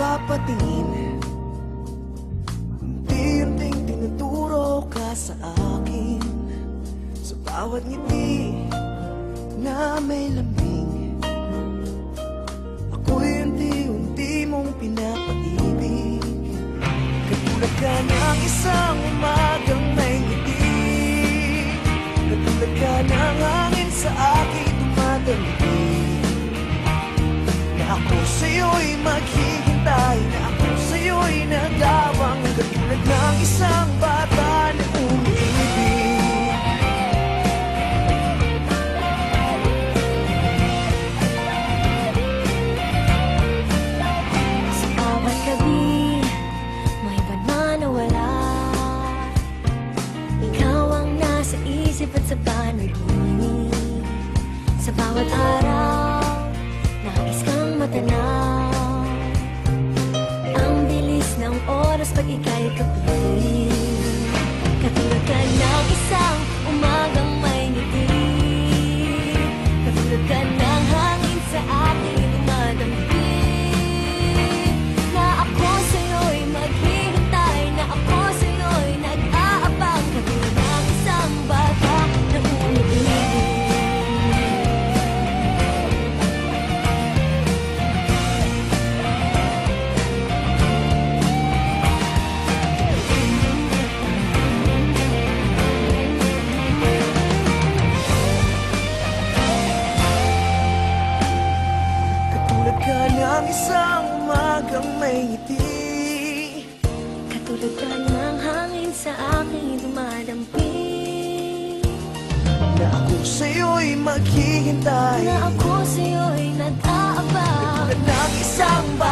nagpapatingin, unti-unting tinuturo ka sa akin. Sa bawat ngiti na may lambing, ako'y unti-unti mong pinapaibig. Katulad ka ng isang umagang may ngiti, katulad ka ng hangin sa aking dumadamig. Na ako sa'yo'y maghihintay, na ako sa'yo'y nagawang, katulad ng isang bata na umiibig. Sa bawat gabi, may iba na nawala. Ikaw ang nasa isip at sa panaginip. Sa bawat araw, nais kang matanaw. Ang bilis ng oras pag ika'y kapiling. Katulad ka ng isang umagang may ngiti, katulad ka ng hangin sa aking dumadampi. Na ako sa'yo'y maghihintay, na ako sa'yo'y nag-aabang. Katulad ng isang bata na umiibig. Katulad ka ng isang umagang may ngiti, Katulad ka ng hangin sa aking dumadampi. na ako sa'yo'y maghihintay, Na ako sa'yo'y nag-aabang. katulad ng isang bata